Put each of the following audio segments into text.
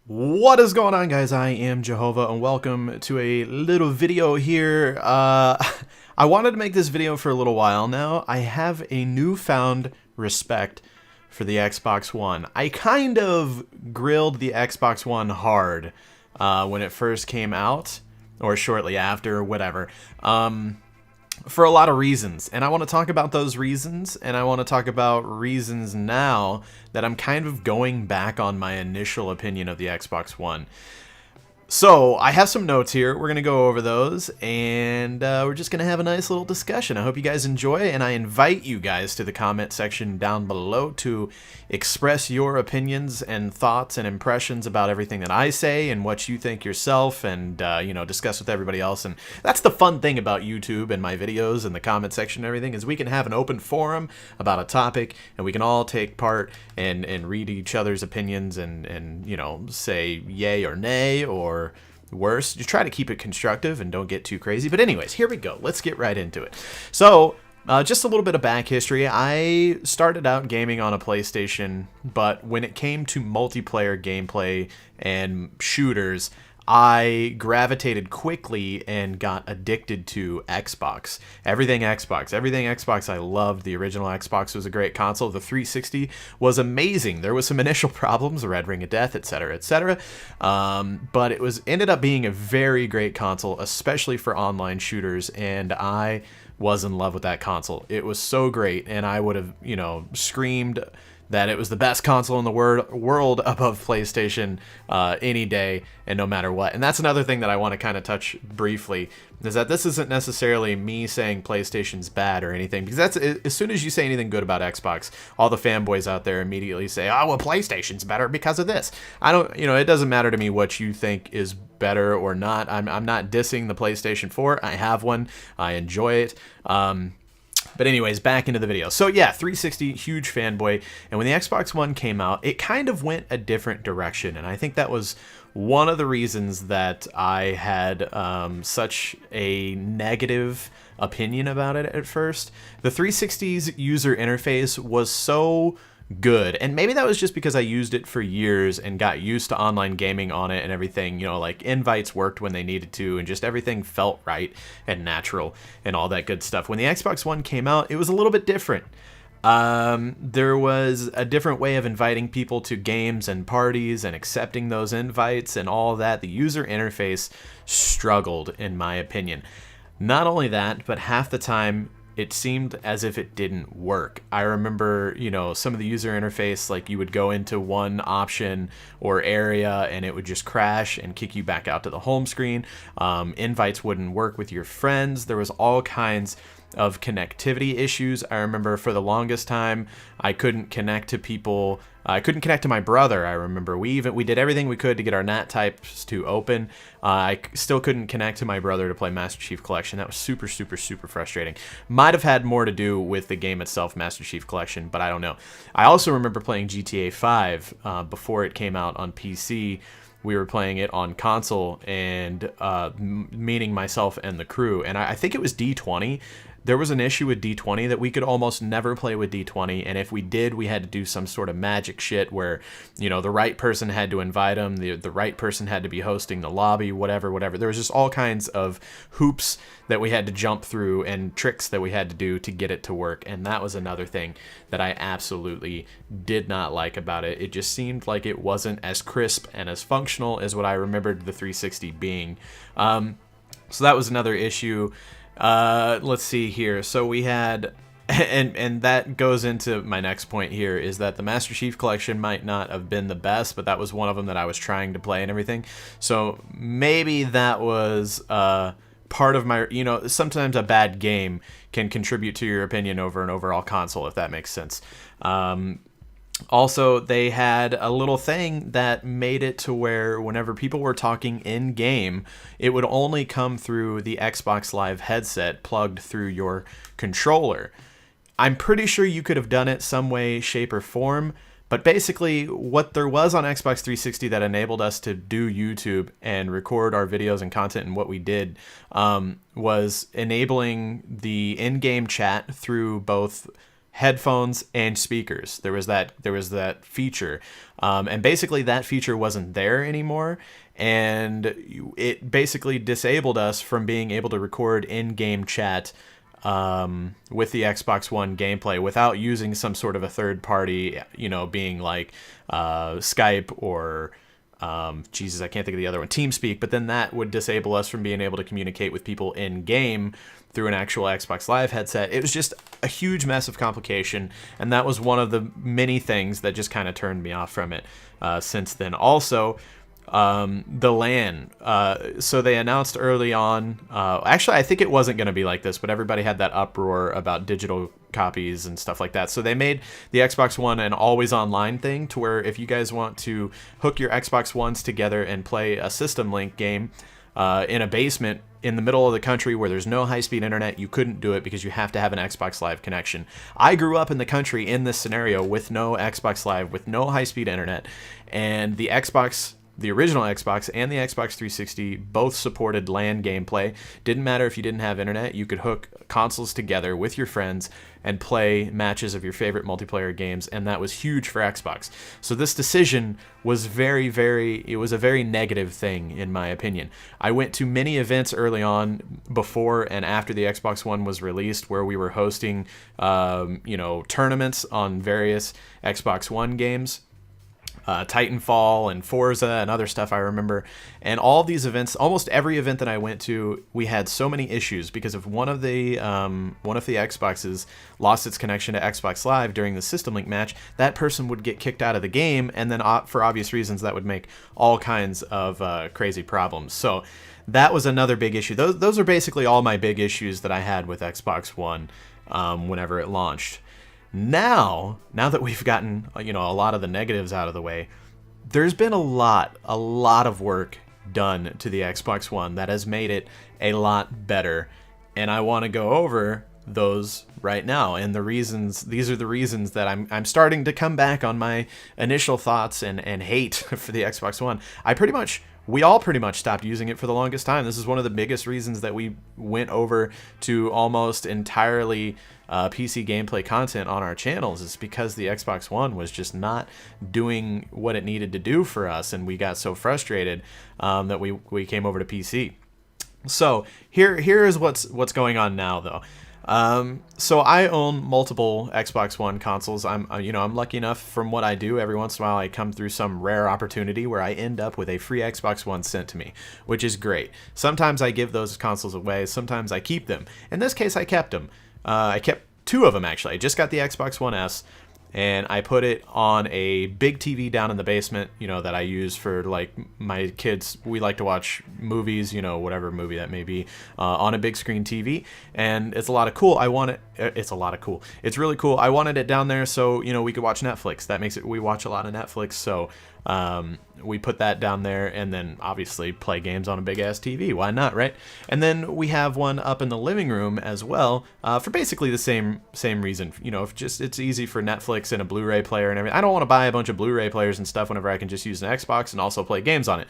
What is going on, guys? I am Jehovah, and welcome to a little video here. I wanted to make this video for a little while now. I have a newfound respect for the Xbox One. I kind of grilled the Xbox One hard when it first came out, or shortly after, whatever. For a lot of reasons, and I want to talk about those reasons, and I want to talk about reasons now that I'm kind of going back on my initial opinion of the Xbox One. So, I have some notes here. We're going to go over those, and we're just going to have a nice little discussion. I hope you guys enjoy, and I invite you guys to the comment section down below to express your opinions and thoughts and impressions about everything that I say and what you think yourself, and, discuss with everybody else. And that's the fun thing about YouTube and my videos and the comment section and everything, is we can have an open forum about a topic, and we can all take part and read each other's opinions and say yay or nay, or worse, you try to keep it constructive and don't get too crazy. But anyways, here we go. Let's get right into it. So, just a little bit of back history. I started out gaming on a PlayStation, but when it came to multiplayer gameplay and shooters, I gravitated quickly and got addicted to Xbox. Everything Xbox. Everything Xbox I loved. The original Xbox was a great console. The 360 was amazing. There was some initial problems, the Red Ring of Death, etc., etc. But it ended up being a very great console, especially for online shooters, and I was in love with that console. It was so great, and I would have, screamed that it was the best console in the world above PlayStation any day and no matter what. And that's another thing that I want to kind of touch briefly, is that this isn't necessarily me saying PlayStation's bad or anything, because that's, as soon as you say anything good about Xbox, all the fanboys out there immediately say, oh, well, PlayStation's better because of this. I don't, it doesn't matter to me what you think is better or not. I'm not dissing the PlayStation 4. I have one. I enjoy it. But anyways, back into the video. So yeah, 360, huge fanboy. And when the Xbox One came out, it kind of went a different direction. And I think that was one of the reasons that I had such a negative opinion about it at first. The 360's user interface was so good, and maybe that was just because I used it for years and got used to online gaming on it and everything, like invites worked when they needed to, and just everything felt right and natural and all that good stuff. When the Xbox One came out, it was a little bit different. There was a different way of inviting people to games and parties and accepting those invites and all that. The user interface struggled, in my opinion. Not only that, but half the time it seemed as if it didn't work. I remember, some of the user interface, like you would go into one option or area and it would just crash and kick you back out to the home screen. Invites wouldn't work with your friends. There was all kinds of connectivity issues. I remember for the longest time, I couldn't connect to people. I couldn't connect to my brother. I remember we did everything we could to get our NAT types to open. I still couldn't connect to my brother to play Master Chief Collection. That was super, super, super frustrating. Might have had more to do with the game itself, Master Chief Collection, but I don't know. I also remember playing GTA 5 before it came out on PC. We were playing it on console, and meaning myself and the crew, and I think it was D20. There was an issue with D20 that we could almost never play with D20, and if we did, we had to do some sort of magic shit where, the right person had to invite them, the right person had to be hosting the lobby, whatever. There was just all kinds of hoops that we had to jump through and tricks that we had to do to get it to work, and that was another thing that I absolutely did not like about it. It just seemed like it wasn't as crisp and as functional as what I remembered the 360 being. So that was another issue. Let's see here. So we had, and that goes into my next point here, is that the Master Chief Collection might not have been the best, but that was one of them that I was trying to play and everything. So maybe that was part of my, sometimes a bad game can contribute to your opinion over an overall console, if that makes sense. Also, they had a little thing that made it to where whenever people were talking in-game, it would only come through the Xbox Live headset plugged through your controller. I'm pretty sure you could have done it some way, shape, or form, but basically what there was on Xbox 360 that enabled us to do YouTube and record our videos and content and what we did was enabling the in-game chat through both headphones, and speakers. There was that feature, and basically that feature wasn't there anymore, and it basically disabled us from being able to record in-game chat with the Xbox One gameplay without using some sort of a third party, being like Skype or Jesus, I can't think of the other one, TeamSpeak. But then that would disable us from being able to communicate with people in game through an actual Xbox Live headset. It was just a huge mess of complication, and that was one of the many things that just kind of turned me off from it since then. Also, the LAN. So they announced early on, actually I think it wasn't going to be like this, but everybody had that uproar about digital copies and stuff like that. So they made the Xbox One an always online thing, to where if you guys want to hook your Xbox Ones together and play a System Link game in a basement in the middle of the country where there's no high-speed internet, you couldn't do it because you have to have an Xbox Live connection. I grew up in the country in this scenario with no Xbox Live, with no high-speed internet, and the original Xbox and the Xbox 360 both supported LAN gameplay. Didn't matter if you didn't have internet, you could hook consoles together with your friends and play matches of your favorite multiplayer games, and that was huge for Xbox. So this decision was it was a very negative thing, in my opinion. I went to many events early on, before and after the Xbox One was released, where we were hosting, tournaments on various Xbox One games. Titanfall and Forza and other stuff I remember. And all these events, almost every event that I went to, we had so many issues because of one of the Xboxes lost its connection to Xbox Live during the System Link match. That person would get kicked out of the game, and then for obvious reasons that would make all kinds of crazy problems. So that was another big issue. Those are basically all my big issues that I had with Xbox One whenever it launched. Now that we've gotten, a lot of the negatives out of the way, there's been a lot of work done to the Xbox One that has made it a lot better, and I want to go over those right now. And these are the reasons that I'm starting to come back on my initial thoughts and hate for the Xbox One. We all pretty much stopped using it for the longest time. This is one of the biggest reasons that we went over to almost entirely PC gameplay content on our channels, is because the Xbox One was just not doing what it needed to do for us, and we got so frustrated that we came over to PC. So here is what's going on now, though. So I own multiple Xbox One consoles. I'm lucky enough, from what I do, every once in a while I come through some rare opportunity where I end up with a free Xbox One sent to me, which is great. Sometimes I give those consoles away, sometimes I keep them. In this case, I kept them. I kept two of them, actually. I just got the Xbox One S, and I put it on a big TV down in the basement, that I use for, like, my kids. We like to watch movies, whatever movie that may be, on a big screen TV, and it's a lot of cool. It's really cool. I wanted it down there so, we could watch Netflix. We watch a lot of Netflix, so we put that down there, and then obviously play games on a big ass TV. Why not, right? And then we have one up in the living room as well, for basically the same reason. It's easy for Netflix and a Blu-ray player and everything. I don't want to buy a bunch of Blu-ray players and stuff whenever I can just use an Xbox and also play games on it.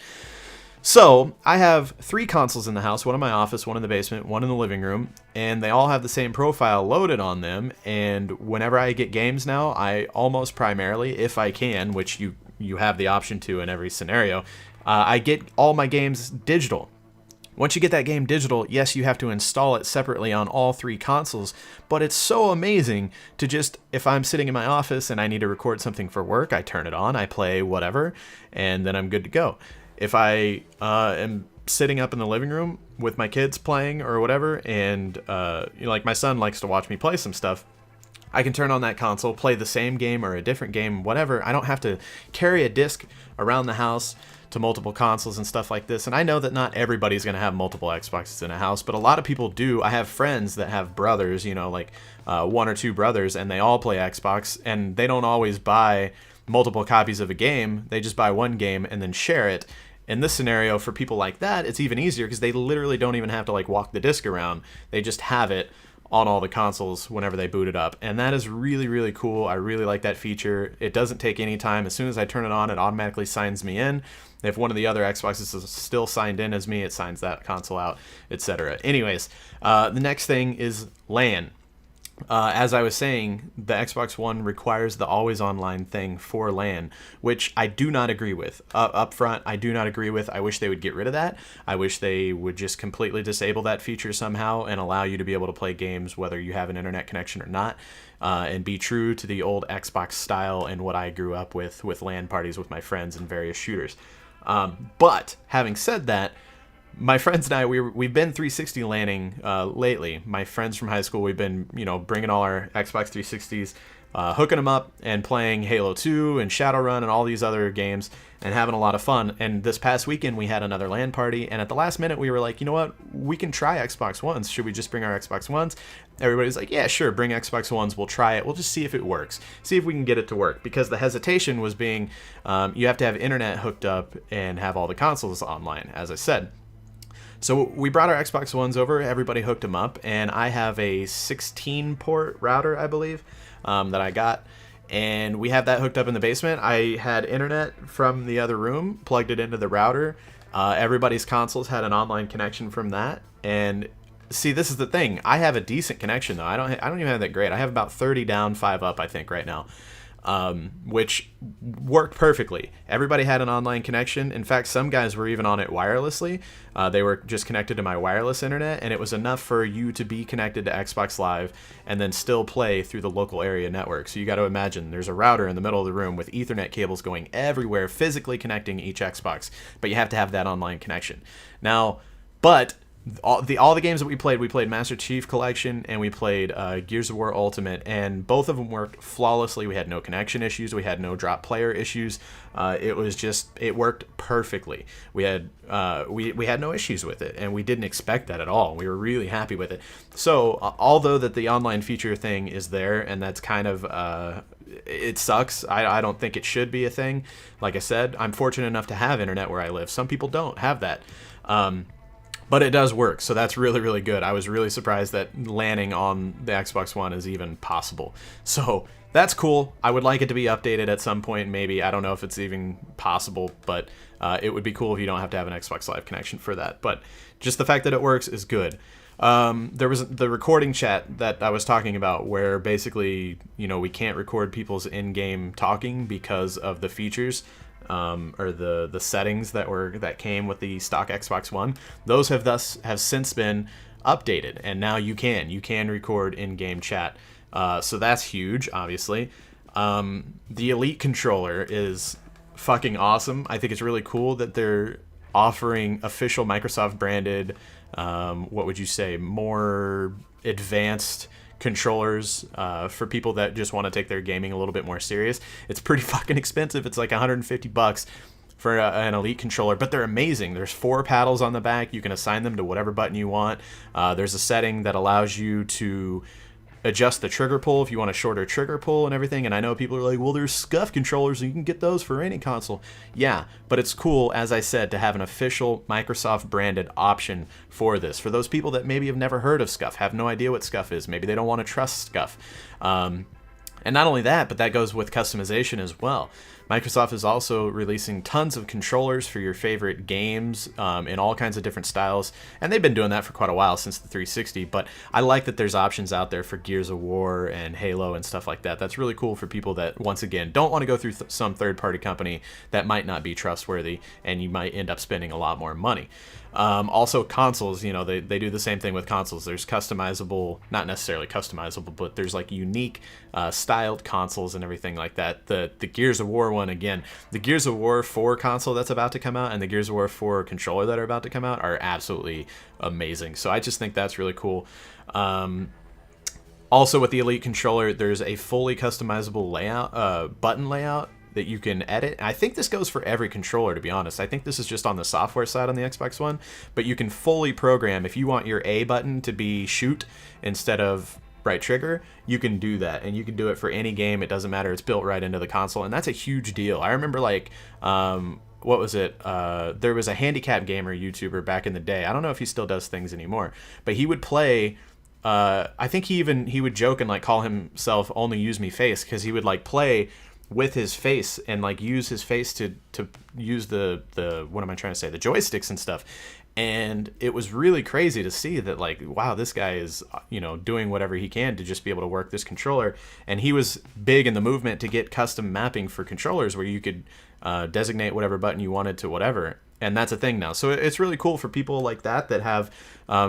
So I have 3 consoles in the house, one in my office, one in the basement, one in the living room, and they all have the same profile loaded on them. And whenever I get games now, I almost primarily, if I can, which you have the option to in every scenario, I get all my games digital. Once you get that game digital, yes, you have to install it separately on all 3 consoles, but it's so amazing to just, if I'm sitting in my office and I need to record something for work, I turn it on, I play whatever, and then I'm good to go. If I am sitting up in the living room with my kids playing or whatever, and like my son likes to watch me play some stuff, I can turn on that console, play the same game or a different game, whatever. I don't have to carry a disc around the house to multiple consoles and stuff like this. And I know that not everybody's going to have multiple Xboxes in a house, but a lot of people do. I have friends that have brothers, 1 or 2 brothers, and they all play Xbox, and they don't always buy multiple copies of a game. They just buy one game and then share it. In this scenario, for people like that, it's even easier because they literally don't even have to walk the disc around. They just have it on all the consoles whenever they boot it up, and that is really, really cool. I really like that feature. It doesn't take any time. As soon as I turn it on, it automatically signs me in. If one of the other Xboxes is still signed in as me, it signs that console out, etc. Anyways, the next thing is LAN. as I was saying, the Xbox One requires the always online thing for LAN, which I do not agree with. Up front, I do not agree with. I wish they would get rid of that. I wish they would just completely disable that feature somehow and allow you to be able to play games whether you have an internet connection or not, and be true to the old Xbox style and what I grew up with LAN parties with my friends and various shooters. But having said that, my friends and I, we've been 360 landing lately. My friends from high school, we've been, bringing all our Xbox 360s, hooking them up and playing Halo 2 and Shadowrun and all these other games and having a lot of fun. And this past weekend, we had another LAN party. And at the last minute, we were like, you know what? We can try Xbox Ones. Should we just bring our Xbox Ones? Everybody's like, yeah, sure, bring Xbox Ones. We'll try it. We'll just see if it works. See if we can get it to work. Because the hesitation was being, you have to have internet hooked up and have all the consoles online, as I said. So we brought our Xbox Ones over, everybody hooked them up, and I have a 16-port router, I believe, that I got, and we have that hooked up in the basement. I had internet from the other room, plugged it into the router. Everybody's consoles had an online connection from that, and see, this is the thing. I have a decent connection, though. I don't even have that great. I have about 30 down, 5 up, I think, right now. Which worked perfectly. Everybody had an online connection. In fact, some guys were even on it wirelessly. They were just connected to my wireless internet, and it was enough for you to be connected to Xbox Live and then still play through the local area network. So you got to imagine there's a router in the middle of the room with Ethernet cables going everywhere, physically connecting each Xbox, but you have to have that online connection. Now, but all the games that we played Master Chief Collection and we played Gears of War Ultimate, and both of them worked flawlessly. We had no connection issues, we had no drop player issues. It worked perfectly. We had no issues with it, and we didn't expect that at all. We were really happy with it. So although that the online feature thing is there, and that's kind of it sucks. I don't think it should be a thing. Like I said, I'm fortunate enough to have internet where I live. Some people don't have that. But it does work, so that's really, really good. I was really surprised that landing on the Xbox One is even possible. So that's cool. I would like it to be updated at some point, maybe. I don't know if it's even possible, but it would be cool if you don't have to have an Xbox Live connection for that. But just the fact that it works is good. There was the recording chat that I was talking about where basically, we can't record people's in-game talking because of the features. Or the settings that came with the stock Xbox One. Those have since been updated, and now you can record in-game chat. So that's huge, obviously. The Elite controller is fucking awesome. I think it's really cool that they're offering official Microsoft branded, what would you say, more advanced controllers for people that just want to take their gaming a little bit more serious. It's pretty fucking expensive. It's like $150 for an Elite controller, but they're amazing. There's 4 paddles on the back. You can assign them to whatever button you want. There's a setting that allows you to adjust the trigger pull if you want a shorter trigger pull and everything. And I know people are like, well, there's SCUF controllers and you can get those for any console. Yeah, but it's cool, as I said, to have an official Microsoft branded option for this. For those people that maybe have never heard of SCUF, have no idea what SCUF is, maybe they don't want to trust SCUF. And not only that, but that goes with customization as well. Microsoft is also releasing tons of controllers for your favorite games in all kinds of different styles. And they've been doing that for quite a while, since the 360. But I like that there's options out there for Gears of War and Halo and stuff like that. That's really cool for people that, once again, don't want to go through some third-party company that might not be trustworthy, and you might end up spending a lot more money. Also consoles, they do the same thing with consoles. There's customizable, not necessarily customizable, but there's like unique styled consoles and everything like that. The Gears of War one, again, the Gears of War 4 console that's about to come out and the Gears of War 4 controller that are about to come out are absolutely amazing. So I just think that's really cool. Also with the Elite controller, there's a fully customizable layout, button layout that you can edit. I think this goes for every controller, to be honest. I think this is just on the software side on the Xbox One, but you can fully program, if you want your A button to be shoot instead of right trigger, you can do that, and you can do it for any game. It doesn't matter. It's built right into the console, and that's a huge deal. I remember, like, what was it? There was a handicap gamer YouTuber back in the day. I don't know if he still does things anymore, but he would play, I think he would joke and like call himself Only Use Me Face, because he would like play with his face and like use his face to use the what am I trying to say, the joysticks and stuff. And it was really crazy to see that, like, wow, this guy is, you know, doing whatever he can to just be able to work this controller. And he was big in the movement to get custom mapping for controllers where you could designate whatever button you wanted to whatever. And that's a thing now. So it's really cool for people like that have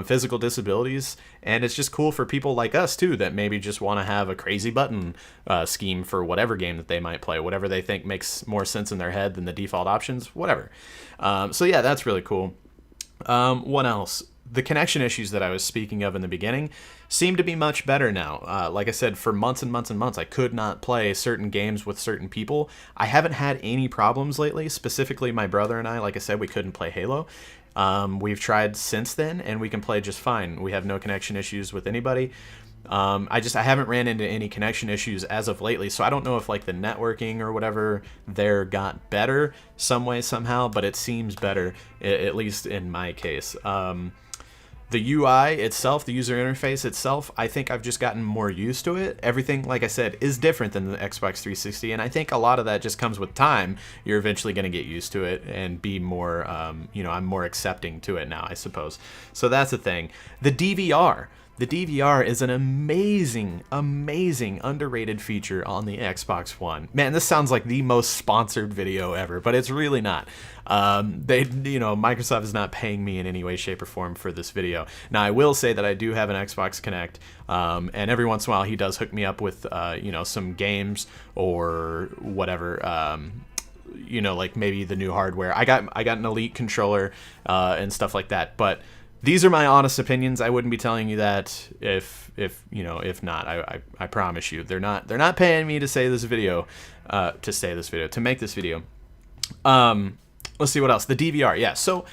physical disabilities. And it's just cool for people like us, too, that maybe just want to have a crazy button scheme for whatever game that they might play, whatever they think makes more sense in their head than the default options, whatever. So, yeah, that's really cool. What else? The connection issues that I was speaking of in the beginning seem to be much better now. Like I said, for months and months and months, I could not play certain games with certain people. I haven't had any problems lately. Specifically, my brother and I, like I said, we couldn't play Halo. We've tried since then, and we can play just fine. We have no connection issues with anybody. I haven't ran into any connection issues as of lately, so I don't know if like the networking or whatever there got better some way somehow, but it seems better, at least in my case. The UI itself, the user interface itself, I think I've just gotten more used to it. Everything, like I said, is different than the Xbox 360, and I think a lot of that just comes with time. You're eventually going to get used to it and be more, I'm more accepting to it now, I suppose. So that's the thing. The DVR. The DVR is an amazing, amazing, underrated feature on the Xbox One. Man, this sounds like the most sponsored video ever, but it's really not. Microsoft is not paying me in any way, shape, or form for this video. Now, I will say that I do have an Xbox Connect, and every once in a while he does hook me up with, some games or whatever. Like maybe the new hardware. I got an Elite controller and stuff like that, but these are my honest opinions. I wouldn't be telling you that if not. I promise you, they're not paying me to say this video, to make this video. Let's see what else. The DVR, yeah. So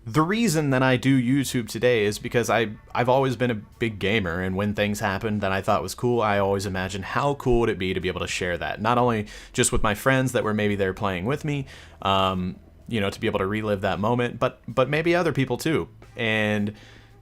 the reason that I do YouTube today is because I've always been a big gamer, and when things happened that I thought was cool, I always imagined how cool would it be to be able to share that, not only just with my friends that were maybe there playing with me, to be able to relive that moment, but maybe other people too. And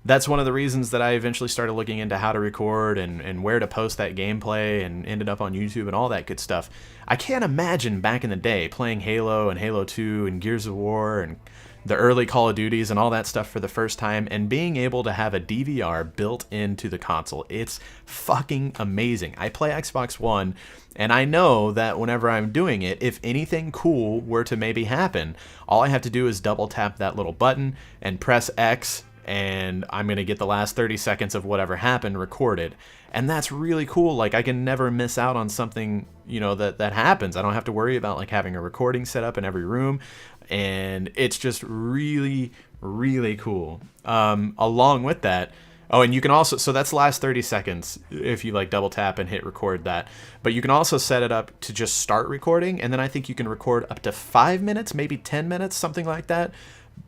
that's one of the reasons that I eventually started looking into how to record and where to post that gameplay, and ended up on YouTube and all that good stuff. I can't imagine back in the day playing Halo and Halo 2 and Gears of War and the early Call of Duties and all that stuff for the first time, and being able to have a DVR built into the console. It's fucking amazing. I play Xbox One, and I know that whenever I'm doing it, if anything cool were to maybe happen, all I have to do is double tap that little button and press X, and I'm going to get the last 30 seconds of whatever happened recorded. And that's really cool. Like, I can never miss out on something, that happens. I don't have to worry about like having a recording set up in every room. And it's just really, really cool. Along with that, and you can also, so that's the last 30 seconds if you like double tap and hit record that. But you can also set it up to just start recording, and then I think you can record up to 5 minutes, maybe 10 minutes, something like that.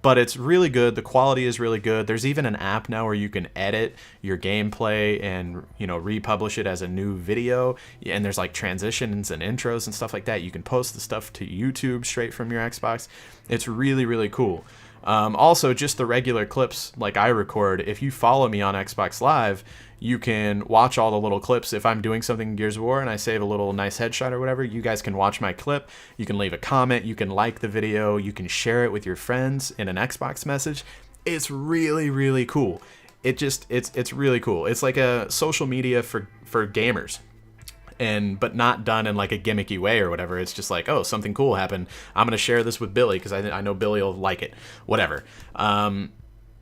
But it's really good. The quality is really good. There's even an app now where you can edit your gameplay and, republish it as a new video. And there's like transitions and intros and stuff like that. You can post the stuff to YouTube straight from your Xbox. It's really, really cool. Also, just the regular clips like I record, if you follow me on Xbox Live, you can watch all the little clips. If I'm doing something in Gears of War and I save a little nice headshot or whatever, you guys can watch my clip. You can leave a comment. You can like the video. You can share it with your friends in an Xbox message. It's really, really cool. It's really cool. It's like a social media for gamers. But not done in like a gimmicky way or whatever. It's just like, oh, something cool happened. I'm going to share this with Billy because I know Billy will like it. Whatever.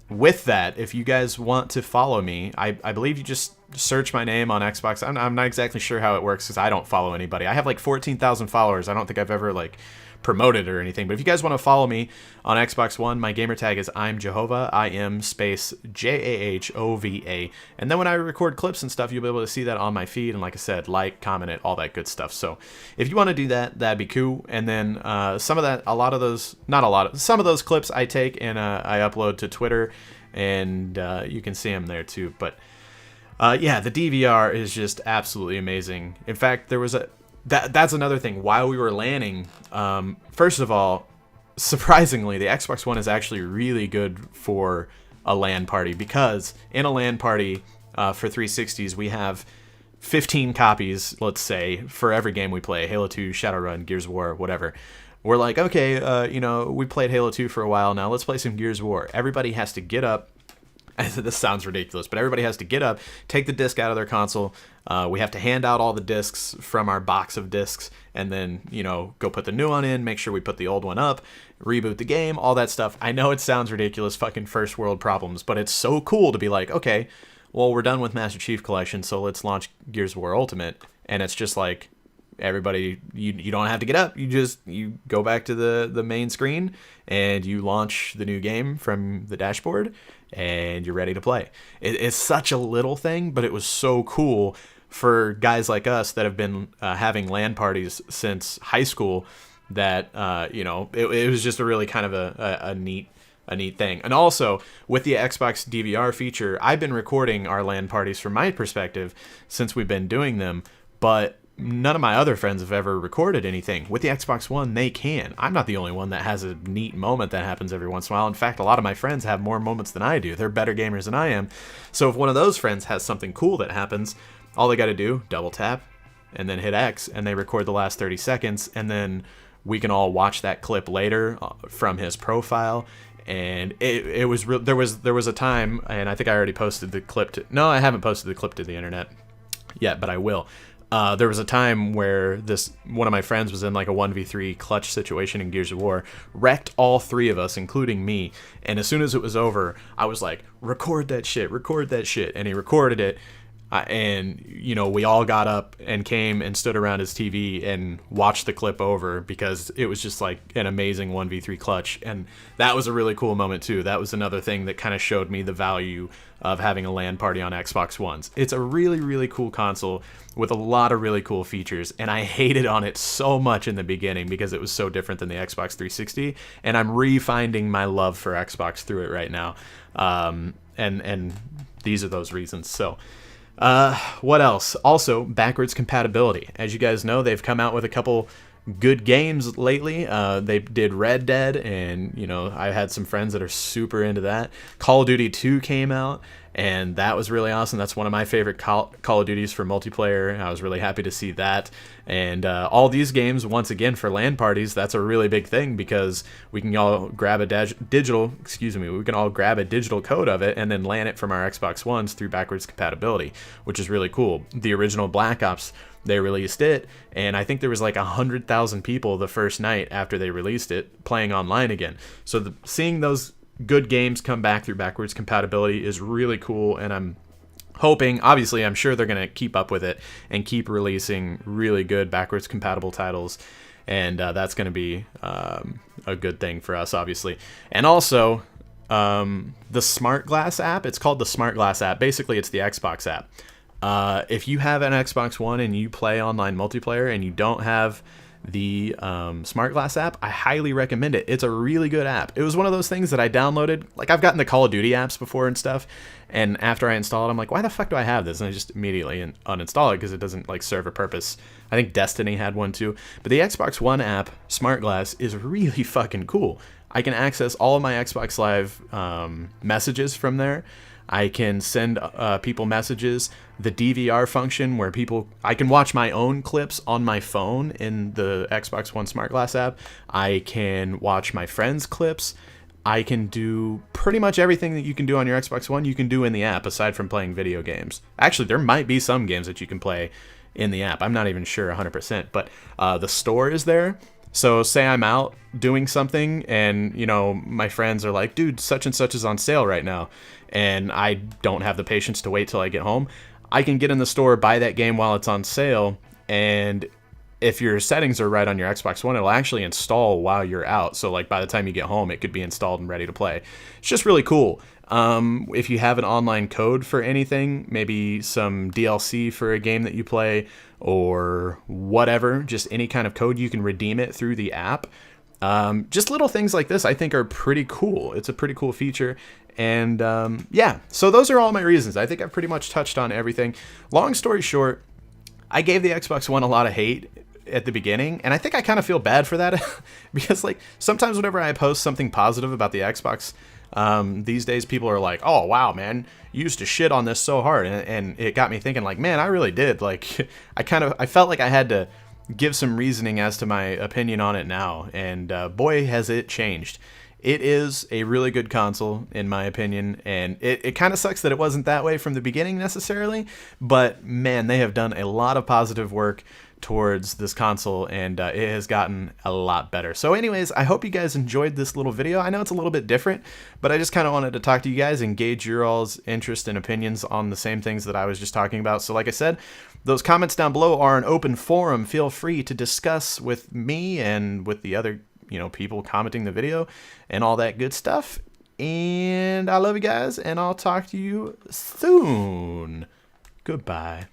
With that, if you guys want to follow me, I believe you just search my name on Xbox. I'm not exactly sure how it works because I don't follow anybody. I have like 14,000 followers. I don't think I've ever like promoted or anything. But if you guys want to follow me on Xbox One, my gamer tag is I'm Jehovah. IM space JAHOVA. And then when I record clips and stuff, you'll be able to see that on my feed. And like I said, like, comment it, all that good stuff. So if you want to do that, that'd be cool. And then some of those clips I take and I upload to Twitter, and you can see them there too. But yeah, the DVR is just absolutely amazing. In fact, there was that's another thing. While we were LANing, first of all, surprisingly, the Xbox One is actually really good for a LAN party, because in a LAN party for 360s, we have 15 copies, let's say, for every game we play, Halo 2, Shadowrun, Gears of War, whatever. We're like, okay, we played Halo 2 for a while now. Let's play some Gears of War. Everybody has to get up. This sounds ridiculous, but everybody has to get up, take the disc out of their console. We have to hand out all the discs from our box of discs, and then, go put the new one in, make sure we put the old one up, reboot the game, all that stuff. I know it sounds ridiculous, fucking first world problems, but it's so cool to be like, okay, well, we're done with Master Chief Collection, so let's launch Gears of War Ultimate. And it's just like, everybody, you don't have to get up. You go back to the main screen, and you launch the new game from the dashboard, and you're ready to play. It's such a little thing, but it was so cool for guys like us that have been having LAN parties since high school, that it was just a really kind of a neat thing. And also, with the Xbox DVR feature, I've been recording our LAN parties from my perspective since we've been doing them, but none of my other friends have ever recorded anything. With the Xbox One, they can. I'm not the only one that has a neat moment that happens every once in a while. In fact, a lot of my friends have more moments than I do. They're better gamers than I am. So if one of those friends has something cool that happens, all they got to do, double tap, and then hit X, and they record the last 30 seconds, and then we can all watch that clip later from his profile. And it was real. There was a time, and I think I already posted the clip no, I haven't posted the clip to the internet yet, but I will. There was a time where one of my friends was in like a 1v3 clutch situation in Gears of War, wrecked all three of us, including me. And as soon as it was over, I was like, record that shit. And he recorded it. And, we all got up and came and stood around his TV and watched the clip over, because it was just like an amazing 1v3 clutch. And that was a really cool moment too. That was another thing that kind of showed me the value of having a LAN party on Xbox Ones. It's a really, really cool console with a lot of really cool features. And I hated on it so much in the beginning because it was so different than the Xbox 360. And I'm re-finding my love for Xbox through it right now. And these are those reasons. So, what else? Also, backwards compatibility. As you guys know, they've come out with a couple good games lately. They did Red Dead, and I had some friends that are super into that. Call of Duty 2 came out, and that was really awesome. That's one of my favorite Call of Duties for multiplayer. I was really happy to see that. And all these games, once again, for LAN parties, that's a really big thing, because we can all grab a digital code of it and then LAN it from our Xbox Ones through backwards compatibility, which is really cool. The original Black Ops, they released it, and I think there was like 100,000 people the first night after they released it playing online again. So seeing those good games come back through backwards compatibility is really cool, and I'm hoping, obviously, I'm sure they're going to keep up with it and keep releasing really good backwards compatible titles, and that's going to be a good thing for us, obviously. And also, the Smart Glass app, it's called the Smart Glass app. Basically, it's the Xbox app. If you have an Xbox One and you play online multiplayer and you don't have the Smart Glass app, I highly recommend it. It's a really good app. It was one of those things that I downloaded. Like, I've gotten the Call of Duty apps before and stuff, and after I install it, I'm like, why the fuck do I have this? And I just immediately uninstall it because it doesn't like serve a purpose. I think Destiny had one too. But the Xbox One app, Smart Glass, is really fucking cool. I can access all of my Xbox Live messages from there. I can send people messages. The DVR function, where I can watch my own clips on my phone in the Xbox One Smart Glass app. I can watch my friends' clips. I can do pretty much everything that you can do on your Xbox One, you can do in the app, aside from playing video games. Actually, there might be some games that you can play in the app. I'm not even sure 100%, but the store is there. So say I'm out doing something and, my friends are like, dude, such and such is on sale right now, and I don't have the patience to wait till I get home. I can get in the store, buy that game while it's on sale, and if your settings are right on your Xbox One, it'll actually install while you're out. So like by the time you get home, it could be installed and ready to play. It's just really cool. If you have an online code for anything, maybe some DLC for a game that you play or whatever, just any kind of code, you can redeem it through the app. Just little things like this I think are pretty cool. It's a pretty cool feature. And yeah, so those are all my reasons. I think I've pretty much touched on everything. Long story short, I gave the Xbox One a lot of hate at the beginning, and I think I kind of feel bad for that because like sometimes whenever I post something positive about the Xbox, These days people are like, oh wow, man, you used to shit on this so hard, and it got me thinking, like, man, I really did. Like, I felt like I had to give some reasoning as to my opinion on it now, and boy has it changed. It is a really good console, in my opinion, and it kind of sucks that it wasn't that way from the beginning necessarily, but man, they have done a lot of positive work towards this console, and it has gotten a lot better. So anyways, I hope you guys enjoyed this little video. I know it's a little bit different, but I just kind of wanted to talk to you guys and gauge your all's interest and opinions on the same things that I was just talking about. So like I said, those comments down below are an open forum. Feel free to discuss with me and with the other, people commenting the video and all that good stuff. And I love you guys, and I'll talk to you soon. Goodbye.